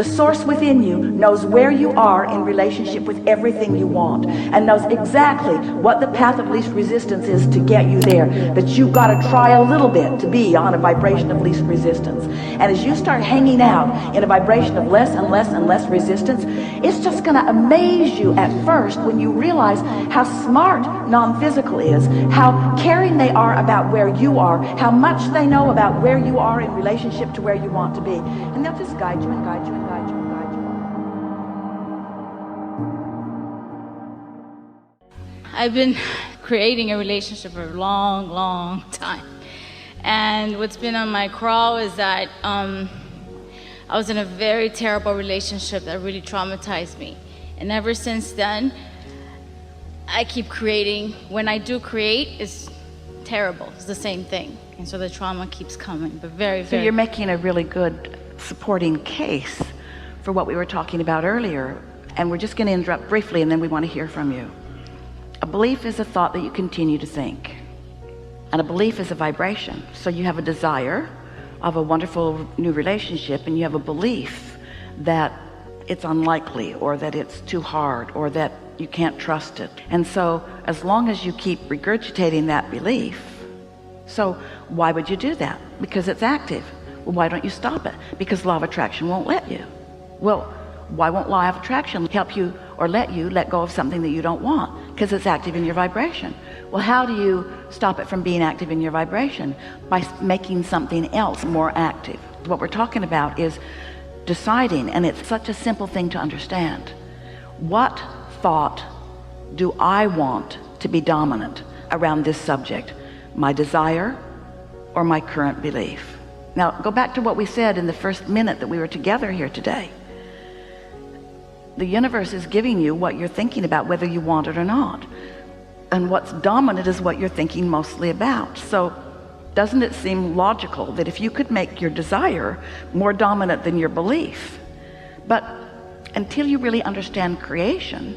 The source within you knows where you are in relationship with everything you want, and knows exactly what the path of least resistance is to get you there. That you've got to try a little bit to be on a vibration of least resistance. And as you start hanging out in a vibration of less and less and less resistance, it's just going to amaze you at first when you realize how smart non-physical is, how caring they are about where you are, how much they know about where you are in relationship to where you want to be. And they'll just guide you and guide you and guide you and guide you. I've been creating a relationship for a long time. And what's been on my crawl is that I was in a very terrible relationship that really traumatized me. And ever since then, I keep creating. When I do create, it's terrible. It's the same thing. And so the trauma keeps coming, but very. So you're making a really good supporting case for what we were talking about earlier. And we're just going to interrupt briefly, and then we want to hear from you. A belief is a thought that you continue to think. And a belief is a vibration. So you have a desire of a wonderful new relationship, and you have a belief that it's unlikely, or that it's too hard, or that you can't trust it. And so as long as you keep regurgitating that belief, so why would you do that? Because it's active. Well, why don't you stop it? Because law of attraction won't let you. Well, why won't law of attraction help you or let you let go of something that you don't want? Because it's active in your vibration. Well, how do you stop it from being active in your vibration? By making something else more active. What we're talking about is deciding, and it's such a simple thing to understand. What thought do I want to be dominant around this subject? My desire or my current belief? Now, go back to what we said in the first minute that we were together here today. The universe is giving you what you're thinking about, whether you want it or not. And what's dominant is what you're thinking mostly about. So doesn't it seem logical that if you could make your desire more dominant than your belief? But until you really understand creation,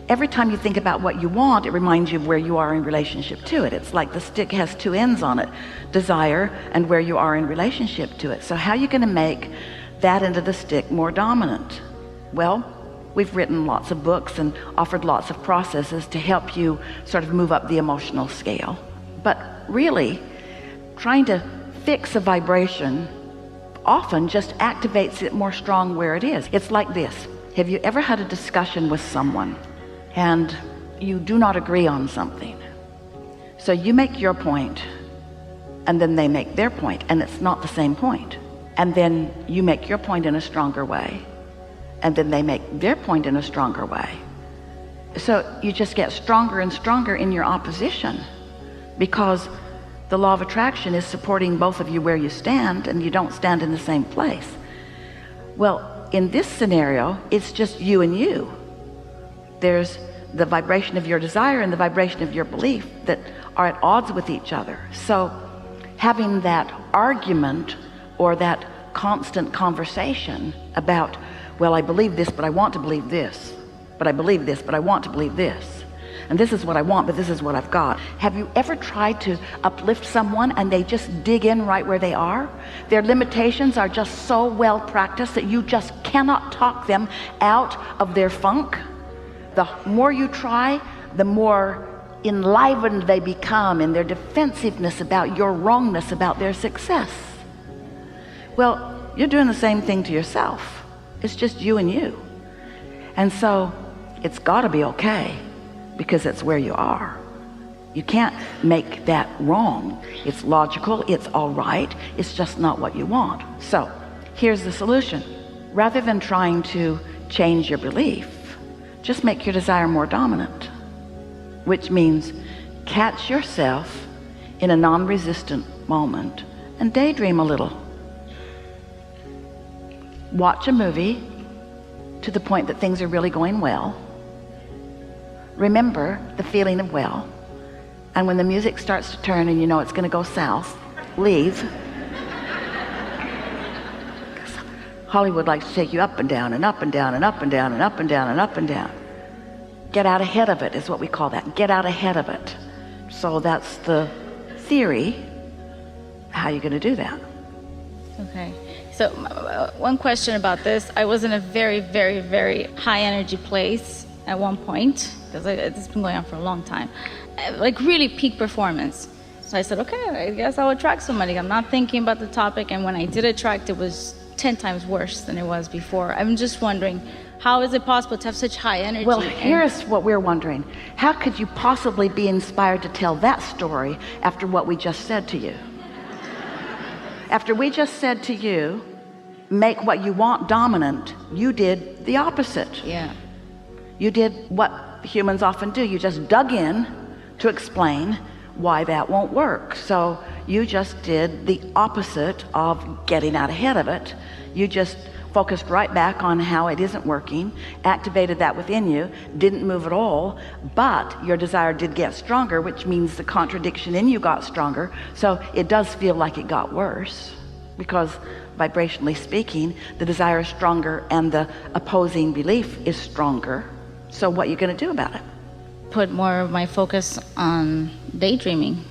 every time you think about what you want, it reminds you of where you are in relationship to it. It's like the stick has two ends on it, desire and where you are in relationship to it. So how are you going to make that end of the stick more dominant? Well, we've written lots of books and offered lots of processes to help you sort of move up the emotional scale. But really, trying to fix a vibration often just activates it more strong where it is. It's like this. Have you ever had a discussion with someone and you do not agree on something? So you make your point, and then they make their point, and it's not the same point. And then you make your point in a stronger way, and then they make their point in a stronger way. So you just get stronger and stronger in your opposition, because the law of attraction is supporting both of you where you stand, and you don't stand in the same place. Well, in this scenario, it's just you and you. There's the vibration of your desire and the vibration of your belief that are at odds with each other. So having that argument or that constant conversation about, well, I believe this, but I want to believe this, but I believe this, but I want to believe this, and this is what I want, but this is what I've got. Have you ever tried to uplift someone and they just dig in right where they are? Their limitations are just so well practiced that you just cannot talk them out of their funk. The more you try, the more enlivened they become in their defensiveness about your wrongness, about their success. Well, you're doing the same thing to yourself. It's just you and you. And so it's got to be okay, because it's where you are. You can't make that wrong. It's logical, it's all right, it's just not what you want. So here's the solution. Rather than trying to change your belief, just make your desire more dominant, which means catch yourself in a non-resistant moment and daydream a little. Watch a movie to the point that things are really going well. Remember the feeling of well, and when the music starts to turn and you know it's going to go south, leave. Hollywood likes to take you up and down and up and down and up and down and up and down and up and down. Get out ahead of it is what we call that. Get out ahead of it. So that's the theory. How are you going to do that? Okay. So one question about this. I was in a very, very, very high energy place at one point, because it's been going on for a long time, like really peak performance. So I said, okay, I guess I'll attract somebody. I'm not thinking about the topic, and when I did attract, it was 10 times worse than it was before. I'm just wondering, how is it possible to have such high energy? Well, here's what we're wondering. How could you possibly be inspired to tell that story after what we just said to you? After we just said to you, make what you want dominant, you did the opposite. Yeah. You did what humans often do. You just dug in to explain why that won't work. So you just did the opposite of getting out ahead of it. You just focused right back on how it isn't working, activated that within you, didn't move at all, but your desire did get stronger, which means the contradiction in you got stronger. So it does feel like it got worse, because vibrationally speaking, the desire is stronger and the opposing belief is stronger. So what are you going to do about it? Put more of my focus on daydreaming.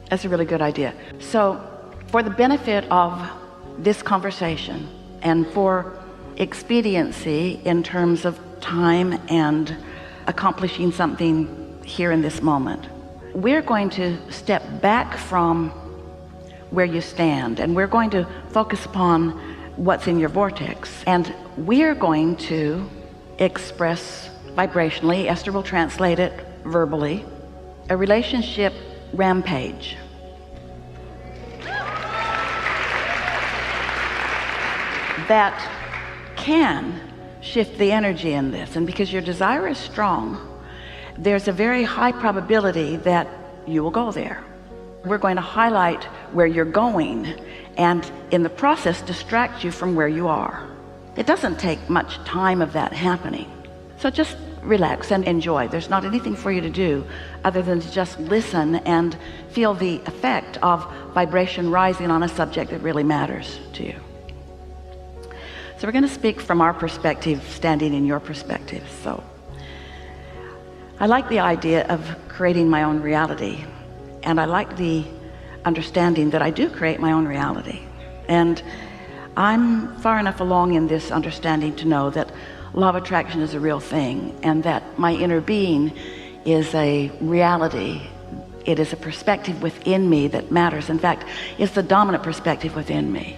That's a really good idea. So for the benefit of this conversation and for expediency in terms of time and accomplishing something here in this moment, we're going to step back from where you stand, and we're going to focus upon what's in your vortex, and we're going to express vibrationally, Esther will translate it verbally, a relationship rampage. That can shift the energy in this, and because your desire is strong, there's a very high probability that you will go there. We're going to highlight where you're going and in the process distract you from where you are. It doesn't take much time of that happening. So just relax and enjoy. There's not anything for you to do other than to just listen and feel the effect of vibration rising on a subject that really matters to you. So we're going to speak from our perspective, standing in your perspective. So I like the idea of creating my own reality, and I like the understanding that I do create my own reality. And I'm far enough along in this understanding to know that law of attraction is a real thing, and that my inner being is a reality. It is a perspective within me that matters. In fact, it's the dominant perspective within me.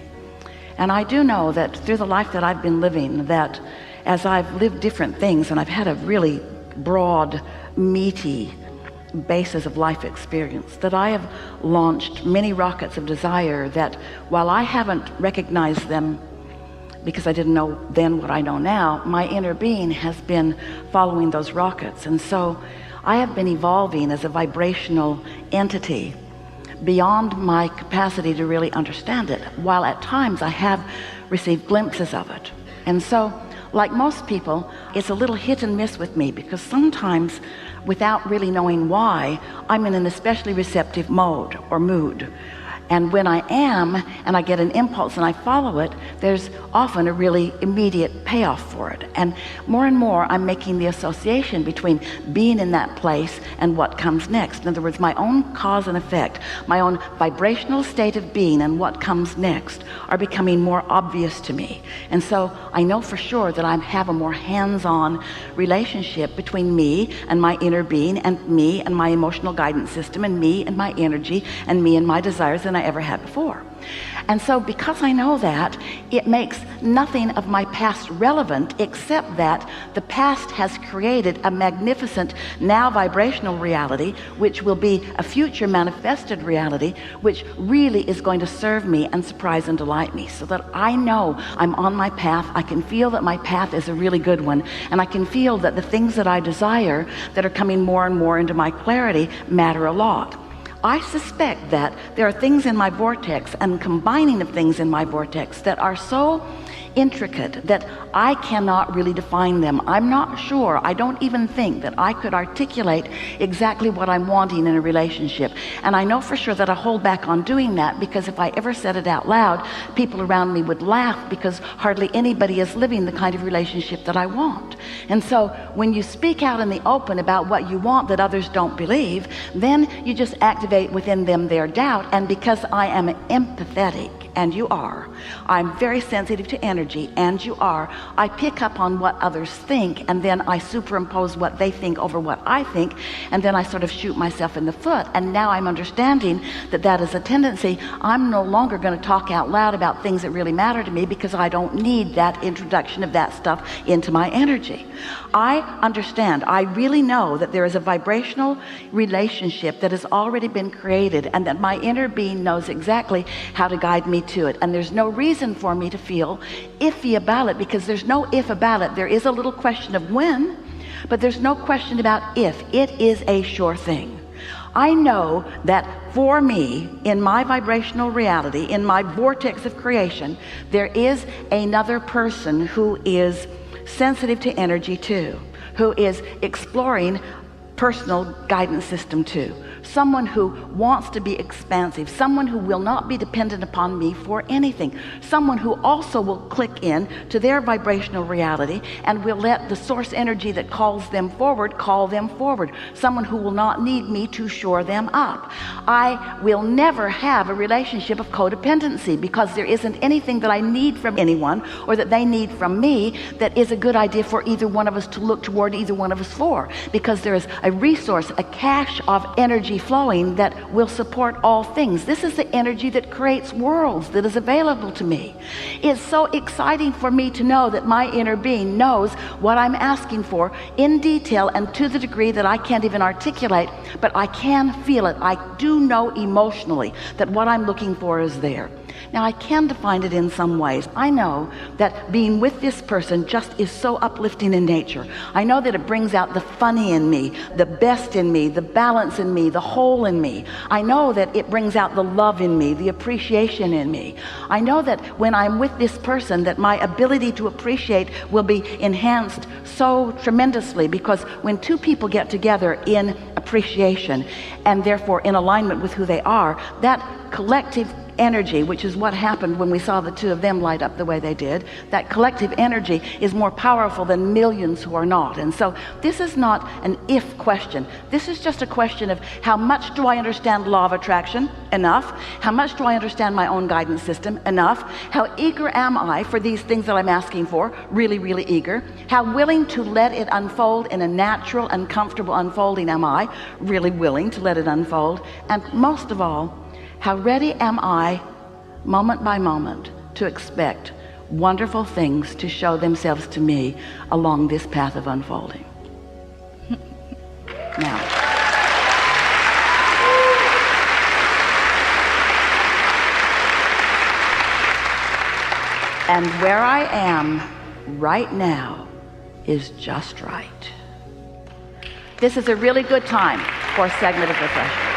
And I do know that through the life that I've been living, that as I've lived different things and I've had a really broad, meaty basis of life experience, that I have launched many rockets of desire that, while I haven't recognized them because I didn't know then what I know now, my inner being has been following those rockets. And so I have been evolving as a vibrational entity beyond my capacity to really understand it, while at times I have received glimpses of it. And so, like most people, it's a little hit and miss with me, because sometimes, without really knowing why, I'm in an especially receptive mode or mood. And when I am, and I get an impulse and I follow it, there's often a really immediate payoff for it. And more, I'm making the association between being in that place and what comes next. In other words, my own cause and effect, my own vibrational state of being and what comes next are becoming more obvious to me. And so I know for sure that I have a more hands-on relationship between me and my inner being, and me and my emotional guidance system, and me and my energy, and me and my desires than I ever had before. And so because I know that, it makes nothing of my past relevant, except that the past has created a magnificent now vibrational reality, which will be a future manifested reality, which really is going to serve me and surprise and delight me, so that I know I'm on my path. I can feel that my path is a really good one, and I can feel that the things that I desire that are coming more and more into my clarity matter a lot. I suspect that there are things in my vortex and combining of things in my vortex that are so intricate that I cannot really define them. I'm not sure, I don't even think that I could articulate exactly what I'm wanting in a relationship. And I know for sure that I hold back on doing that, because if I ever said it out loud, people around me would laugh, because hardly anybody is living the kind of relationship that I want. And so when you speak out in the open about what you want that others don't believe, then you just activate within them their doubt. And because I am empathetic and you are. I'm very sensitive to energy, and you are. I pick up on what others think, and then I superimpose what they think over what I think, and then I sort of shoot myself in the foot. And now I'm understanding that that is a tendency. I'm no longer going to talk out loud about things that really matter to me, because I don't need that introduction of that stuff into my energy. I understand, I really know that there is a vibrational relationship that has already been created, and that my inner being knows exactly how to guide me to it. And there's no reason for me to feel iffy about it, because there's no if about it. There is a little question of when, but there's no question about if. It is a sure thing. I know that for me, in my vibrational reality, in my vortex of creation, there is another person who is sensitive to energy too, who is exploring personal guidance system too. Someone who wants to be expansive, someone who will not be dependent upon me for anything, someone who also will click in to their vibrational reality and will let the source energy that calls them forward call them forward, someone who will not need me to shore them up. I will never have a relationship of codependency, because there isn't anything that I need from anyone or that they need from me that is a good idea for either one of us to look toward either one of us for, because there is a resource, a cache of energy flowing that will support all things. This is the energy that creates worlds that is available to me. It's so exciting for me to know that my inner being knows what I'm asking for in detail, and to the degree that I can't even articulate, but I can feel it. I do know emotionally that what I'm looking for is there. Now, I can define it in some ways. I know that being with this person just is so uplifting in nature. I know that it brings out the funny in me, the best in me, the balance in me, the whole in me. I know that it brings out the love in me, the appreciation in me. I know that when I'm with this person, that my ability to appreciate will be enhanced so tremendously, because when two people get together in appreciation and therefore in alignment with who they are, that collective energy, which is what happened when we saw the two of them light up the way they did, that collective energy is more powerful than millions who are not. And so this is not an if question. This is just a question of how much do I understand law of attraction? Enough. How much do I understand my own guidance system? Enough. How eager am I for these things that I'm asking for? Really, really eager. How willing to let it unfold in a natural and comfortable unfolding am I? Really willing to let it unfold. And most of all, how ready am I, moment by moment, to expect wonderful things to show themselves to me along this path of unfolding? Now, and where I am right now is just right. This is a really good time for a segment of refreshment.